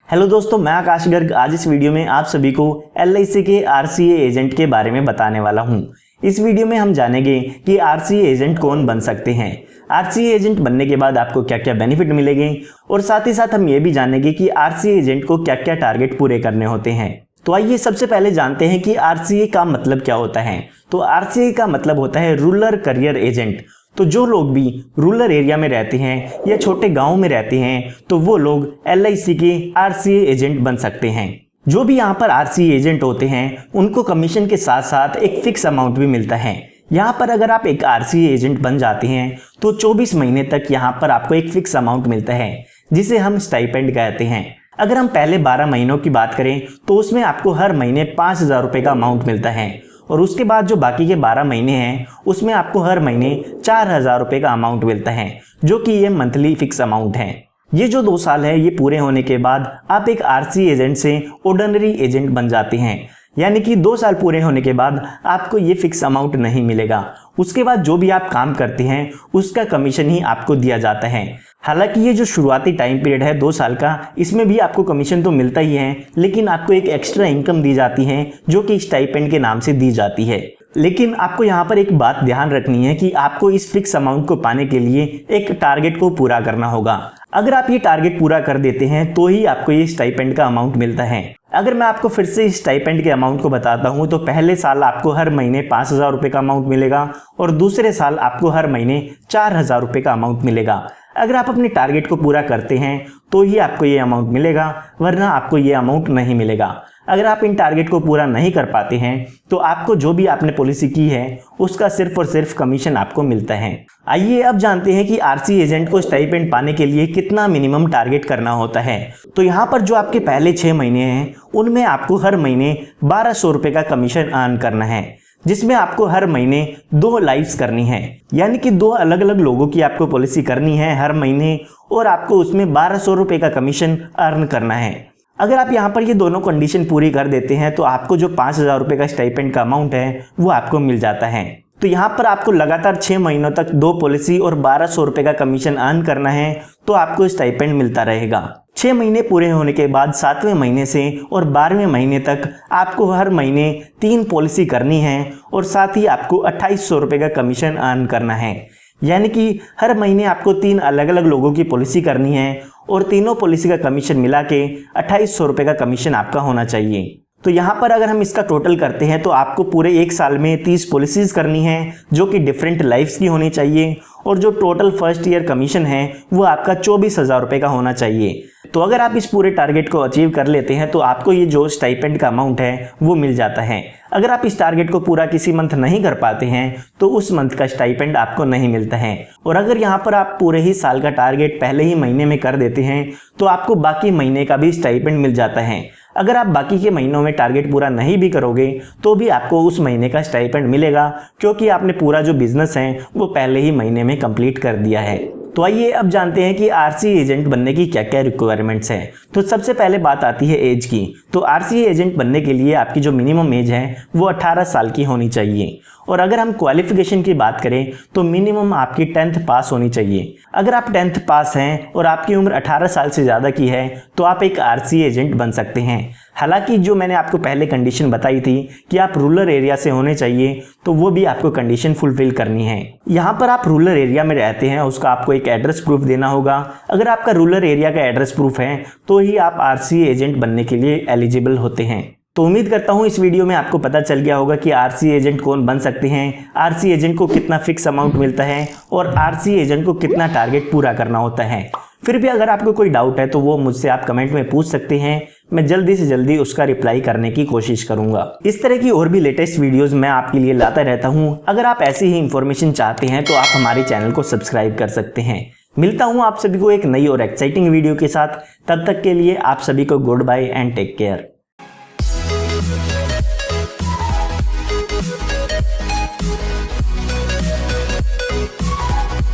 Hello दोस्तों, मैं आकाश गर्ग आज इस वीडियो में आप सभी को LIC के RCA एजेंट के बारे में बताने वाला हूं। इस वीडियो में हम जानेंगे कि RCA एजेंट कौन बन सकते हैं, RCA एजेंट बनने के बाद आपको क्या क्या बेनिफिट मिलेंगे और साथ ही साथ हम ये भी जानेंगे कि RCA एजेंट को क्या क्या टारगेट पूरे करने होते हैं। तो आइए सबसे पहले जानते हैं कि RCA का मतलब क्या होता है। तो RCA का मतलब होता है रूरल करियर एजेंट। तो जो लोग भी रूरल एरिया में रहते हैं या छोटे गांव में रहते हैं तो वो लोग LIC के RCA एजेंट बन सकते हैं। जो भी यहाँ पर RCA एजेंट होते हैं उनको कमीशन के साथ साथ एक फिक्स अमाउंट भी मिलता है। यहाँ पर अगर आप एक RCA एजेंट बन जाते हैं तो 24 महीने तक यहाँ पर आपको एक फिक्स अमाउंट मिलता है जिसे हम स्टाइपेंड कहते हैं। अगर हम पहले 12 महीनों की बात करें तो उसमें आपको हर महीने 5,000 रुपये का अमाउंट मिलता है और उसके बाद जो बाकी के 12 महीने हैं उसमें आपको हर महीने 4,000 रुपये का अमाउंट मिलता है, जो कि ये मंथली फिक्स अमाउंट है। ये जो 2 साल है ये पूरे होने के बाद आप एक RCA एजेंट से ऑर्डिनरी एजेंट बन जाते हैं, यानी कि 2 साल पूरे होने के बाद आपको ये फिक्स अमाउंट नहीं मिलेगा। उसके बाद जो भी आप काम करते हैं उसका कमीशन ही आपको दिया जाता है। हालांकि ये जो शुरुआती टाइम पीरियड है 2 साल का, इसमें भी आपको कमीशन तो मिलता ही है, लेकिन आपको एक एक्स्ट्रा इनकम दी जाती है जो कि स्टाइपेंड के नाम से दी जाती है। लेकिन आपको यहाँ पर एक बात ध्यान रखनी है कि आपको इस फिक्स अमाउंट को पाने के लिए एक टारगेट को पूरा करना होगा। अगर आप ये टारगेट पूरा कर देते हैं तो ही आपको ये स्टाइपेंड का अमाउंट मिलता है। अगर मैं आपको फिर से इस स्टाइपेंड के अमाउंट को बताता हूं तो पहले साल आपको हर महीने 5,000 रुपये का अमाउंट मिलेगा और दूसरे साल आपको हर महीने 4,000 रुपये का अमाउंट मिलेगा। अगर आप अपने टारगेट को पूरा करते हैं तो ही आपको ये अमाउंट मिलेगा, वरना आपको ये अमाउंट नहीं मिलेगा। अगर आप इन टारगेट को पूरा नहीं कर पाते हैं तो आपको जो भी आपने पॉलिसी की है उसका सिर्फ और सिर्फ कमीशन आपको मिलता है। आइए अब जानते हैं कि RCA एजेंट को स्टाइपेंड पाने के लिए कितना मिनिमम टारगेट करना होता है। तो यहाँ पर जो आपके पहले 6 महीने हैं उनमें आपको हर महीने 1,200 रुपये का कमीशन अर्न करना है, जिसमें आपको हर महीने 2 लाइव्स करनी है, यानी कि 2 अलग अलग लोगों की आपको पॉलिसी करनी है हर महीने और आपको उसमें 1,200 रुपये का कमीशन अर्न करना है। अगर आप यहाँ पर ये दोनों कंडीशन पूरी कर देते हैं तो आपको जो 5,000 रुपये का स्टाइपेंड का अमाउंट है वो आपको मिल जाता है। तो यहाँ पर आपको लगातार 6 महीनों तक 2 पॉलिसी और 1,200 रुपये का कमीशन अर्न करना है तो आपको स्टाइपेंड मिलता रहेगा। 6 महीने पूरे होने के बाद 7वें महीने से और 12वें महीने तक आपको हर महीने 3 पॉलिसी करनी है और साथ ही आपको 2,800 रुपये का कमीशन अर्न करना है, यानी कि हर महीने आपको 3 अलग अलग लोगों की पॉलिसी करनी है और तीनों पॉलिसी का कमीशन मिला के 2,800 रुपये का कमीशन आपका होना चाहिए। तो यहाँ पर अगर हम इसका टोटल करते हैं तो आपको पूरे 1 साल में 30 पॉलिसीज करनी है जो कि डिफरेंट लाइफ्स की होनी चाहिए और जो टोटल फर्स्ट ईयर कमीशन है वो आपका 24,000 रुपये का होना चाहिए। तो अगर आप इस पूरे टारगेट को अचीव कर लेते हैं तो आपको ये जो स्टाइपेंड का अमाउंट है वो मिल जाता है। अगर आप इस टारगेट को पूरा किसी मंथ नहीं कर पाते हैं तो उस मंथ का स्टाइपेंड आपको नहीं मिलता है। और अगर यहाँ पर आप पूरे ही साल का टारगेट पहले ही महीने में कर देते हैं तो आपको बाकी महीने का भी स्टाइपेंड मिल जाता है। अगर आप बाकी के महीनों में टारगेट पूरा नहीं भी करोगे तो भी आपको उस महीने का स्टाइपेंड मिलेगा, क्योंकि आपने पूरा जो बिजनेस है वो पहले ही महीने में कंप्लीट कर दिया है। तो आइए अब जानते हैं कि RCA एजेंट बनने की क्या क्या रिक्वायरमेंट्स हैं। तो सबसे पहले बात आती है एज की। तो RCA एजेंट बनने के लिए आपकी जो मिनिमम एज है वो 18 साल की होनी चाहिए और अगर हम क्वालिफिकेशन की बात करें तो मिनिमम आपकी 10th पास होनी चाहिए। अगर आप 10th पास हैं और आपकी उम्र 18 साल से ज़्यादा की है तो आप एक RCA एजेंट बन सकते हैं। हालांकि जो मैंने आपको पहले कंडीशन बताई थी कि आप रूरल एरिया से होने चाहिए तो वो भी आपको कंडीशन फुलफिल करनी है। यहाँ पर आप रूरल एरिया में रहते हैं उसका आपको एक एड्रेस प्रूफ देना होगा। अगर आपका रूरल एरिया का एड्रेस प्रूफ है तो ही आप RCA एजेंट बनने के लिए एलिजिबल होते हैं। तो उम्मीद करता हूँ इस वीडियो में आपको पता चल गया होगा कि RCA एजेंट कौन बन सकते हैं, RCA एजेंट को कितना फिक्स अमाउंट मिलता है और RCA एजेंट को कितना टारगेट पूरा करना होता है। फिर भी अगर आपको कोई डाउट है तो वो मुझसे आप कमेंट में पूछ सकते हैं, मैं जल्दी से जल्दी उसका रिप्लाई करने की कोशिश करूंगा। इस तरह की और भी लेटेस्ट वीडियोस मैं आपके लिए लाता रहता हूं। अगर आप ऐसी ही इंफॉर्मेशन चाहते हैं तो आप हमारे चैनल को सब्सक्राइब कर सकते हैं। मिलता हूं आप सभी को एक नई और एक्साइटिंग वीडियो के साथ। तब तक के लिए आप सभी को goodbye and take care.